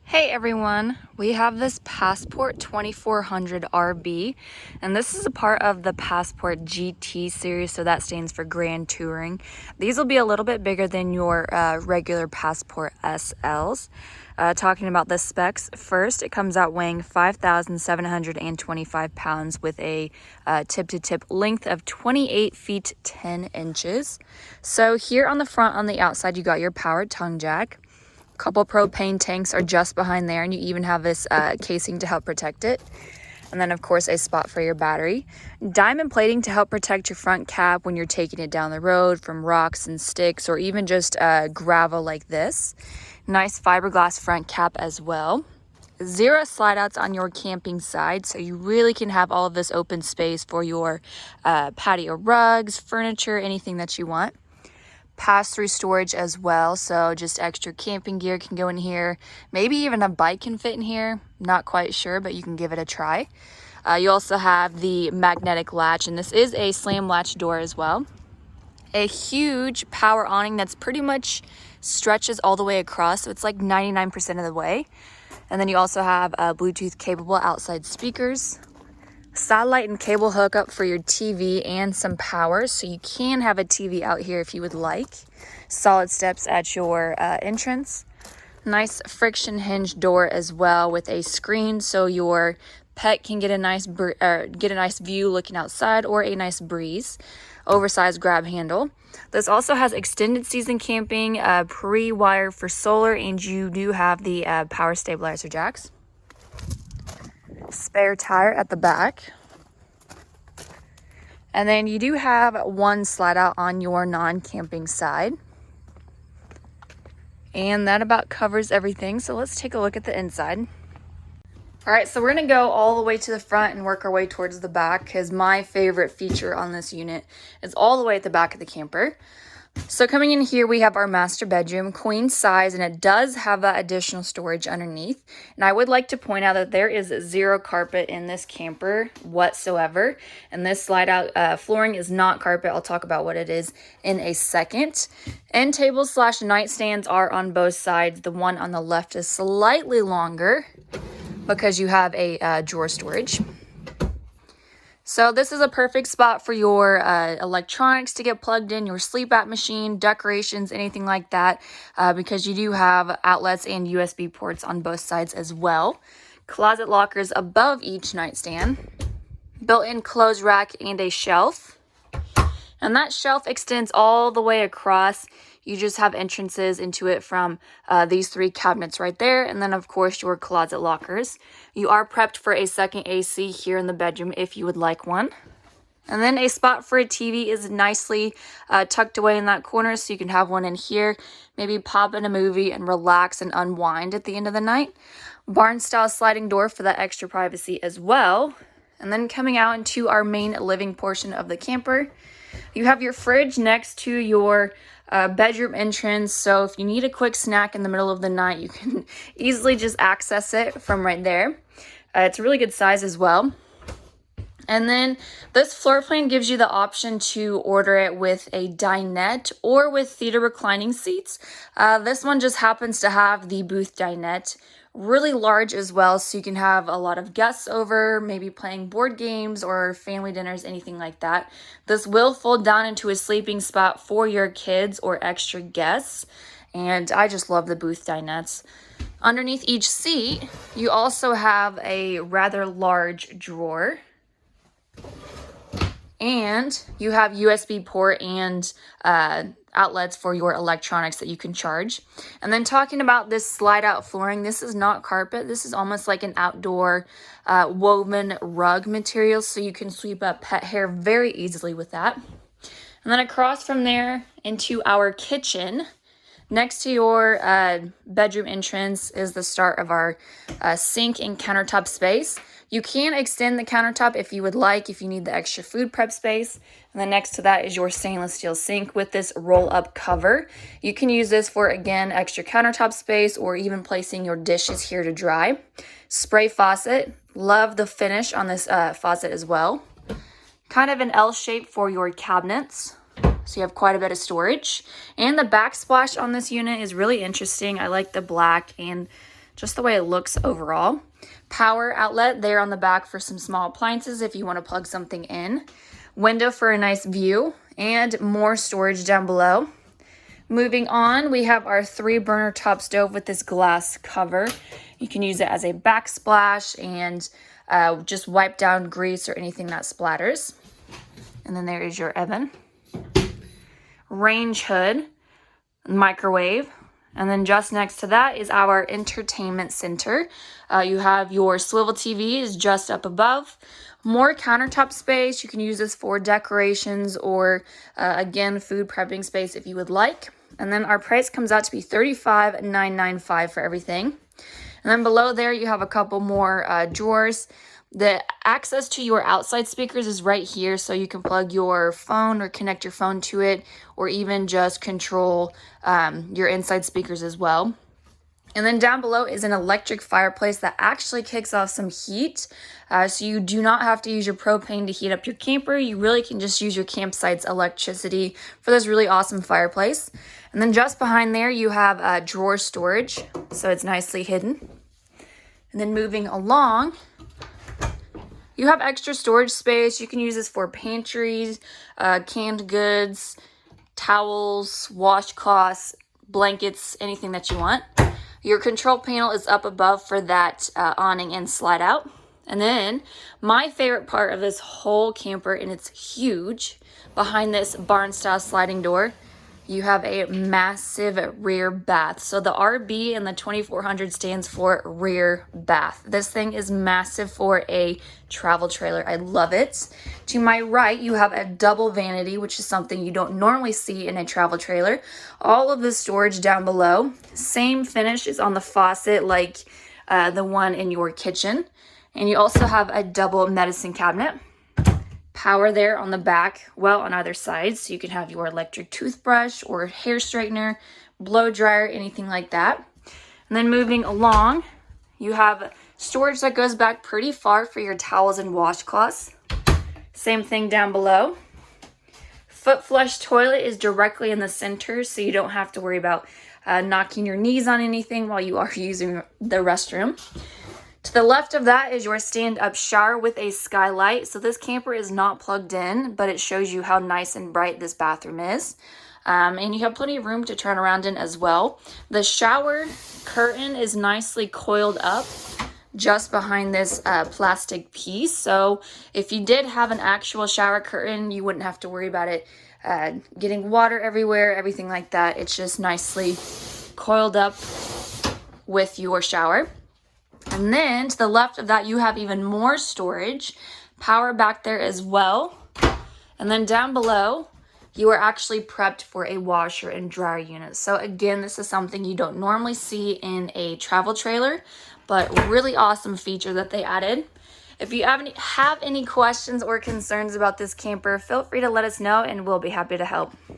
Hey everyone, we have this Passport 2400 RB, and this is a part of the Passport GT series, so that stands for Grand Touring. These will be a little bit bigger than your regular Passport SLs. Talking about the specs first, it comes out weighing 5,725 pounds with a tip-to-tip length of 28 feet 10 inches. So here on the front, on the outside, you got your powered tongue jack. Couple propane tanks are just behind there, and you even have this casing to help protect it. And then of course a spot for your battery. Diamond plating to help protect your front cab when you're taking it down the road from rocks and sticks or even just gravel like this. Nice fiberglass front cap as well. Zero slide outs on your camping side, so you really can have all of this open space for your patio rugs, furniture, anything that you want. Pass-through storage as well, so just extra camping gear can go in here. Maybe even a bike can fit in here. Not quite sure, but you can give it a try. You also have the magnetic latch, and this is a slam latch door as well. A huge power awning that's pretty much stretches all the way across, so it's like 99% of the way. And then you also have Bluetooth capable outside speakers. Satellite and cable hookup for your TV and some power, so you can have a TV out here if you would like. Solid steps at your entrance. Nice friction hinge door as well with a screen, so your pet can get a nice view looking outside or a nice breeze. Oversized grab handle. This also has extended season camping, pre-wire for solar, and you do have the power stabilizer jacks. Spare tire at the back. And then you do have one slide out on your non-camping side. And that about covers everything. So let's take a look at the inside. All right, so we're gonna go all the way to the front and work our way towards the back, because my favorite feature on this unit is all the way at the back of the camper. So coming in here, we have our master bedroom, queen size, and it does have that additional storage underneath. And I would like to point out that there is zero carpet in this camper whatsoever. And this slide out flooring is not carpet. I'll talk about what it is in a second. End tables / nightstands are on both sides. The one on the left is slightly longer because you have a drawer storage. So this is a perfect spot for your electronics to get plugged in, your sleep app machine, decorations, anything like that, because you do have outlets and USB ports on both sides as well. Closet lockers above each nightstand. Built-in clothes rack and a shelf. And that shelf extends all the way across. You just have entrances into it from these three cabinets right there. And then, of course, your closet lockers. You are prepped for a second AC here in the bedroom if you would like one. And then a spot for a TV is nicely tucked away in that corner, so you can have one in here. Maybe pop in a movie and relax and unwind at the end of the night. Barn-style sliding door for that extra privacy as well. And then coming out into our main living portion of the camper, you have your fridge next to your bedroom entrance, so if you need a quick snack in the middle of the night, you can easily just access it from right there. It's a really good size as well. And then this floor plan gives you the option to order it with a dinette or with theater reclining seats. This one just happens to have the booth dinette. Really large as well, so you can have a lot of guests over, maybe playing board games or family dinners, anything like that. This will fold down into a sleeping spot for your kids or extra guests, and I just love the booth dinettes. Underneath each seat, you also have a rather large drawer, and you have USB port and outlets for your electronics that you can charge. And then talking about this slide out flooring, this is not carpet. This is almost like an outdoor woven rug material, so you can sweep up pet hair very easily with that. And then across from there into our kitchen, next to your bedroom entrance is the start of our sink and countertop space. You can extend the countertop if you would like, if you need the extra food prep space. And then next to that is your stainless steel sink with this roll-up cover. You can use this for, again, extra countertop space or even placing your dishes here to dry. Spray faucet. Love the finish on this faucet as well. Kind of an L shape for your cabinets. So you have quite a bit of storage. And the backsplash on this unit is really interesting. I like the black and just the way it looks overall. Power outlet there on the back for some small appliances if you want to plug something in. Window for a nice view, and more storage down below. Moving on, we have our 3-burner top stove with this glass cover. You can use it as a backsplash and just wipe down grease or anything that splatters. And then there is your oven. Range hood, microwave. And then just next to that is our entertainment center. You have your swivel TV is just up above. More countertop space. You can use this for decorations or, again, food prepping space if you would like. And then our price comes out to be $35,995 for everything. And then below there, you have a couple more drawers. The access to your outside speakers is right here, so you can plug your phone or connect your phone to it, or even just control your inside speakers as well. And then down below is an electric fireplace that actually kicks off some heat. So you do not have to use your propane to heat up your camper. You really can just use your campsite's electricity for this really awesome fireplace. And then just behind there, you have drawer storage. So it's nicely hidden. And then moving along, you have extra storage space. You can use this for pantries, canned goods, towels, washcloths, blankets, anything that you want. Your control panel is up above for that awning and slide out. And then my favorite part of this whole camper, and it's huge, behind this barn style sliding door, you have a massive rear bath. So the RB in the 2400 stands for rear bath. This thing is massive for a travel trailer. I love it. To my right, you have a double vanity, which is something you don't normally see in a travel trailer. All of the storage down below. Same finish is on the faucet like the one in your kitchen. And you also have a double medicine cabinet. Power there on the back, well, on either side, so you can have your electric toothbrush or hair straightener, blow dryer, anything like that. And then moving along, you have storage that goes back pretty far for your towels and washcloths. Same thing down below. Foot flush toilet is directly in the center, so you don't have to worry about knocking your knees on anything while you are using the restroom. To the left of that is your stand-up shower with a skylight. So this camper is not plugged in, but it shows you how nice and bright this bathroom is. And you have plenty of room to turn around in as well. The shower curtain is nicely coiled up just behind this plastic piece. So if you did have an actual shower curtain, you wouldn't have to worry about it getting water everywhere, everything like that. It's just nicely coiled up with your shower. And then to the left of that, you have even more storage, power back there as well. And then down below, you are actually prepped for a washer and dryer unit. So again, this is something you don't normally see in a travel trailer, but really awesome feature that they added. If you have any questions or concerns about this camper, feel free to let us know and we'll be happy to help.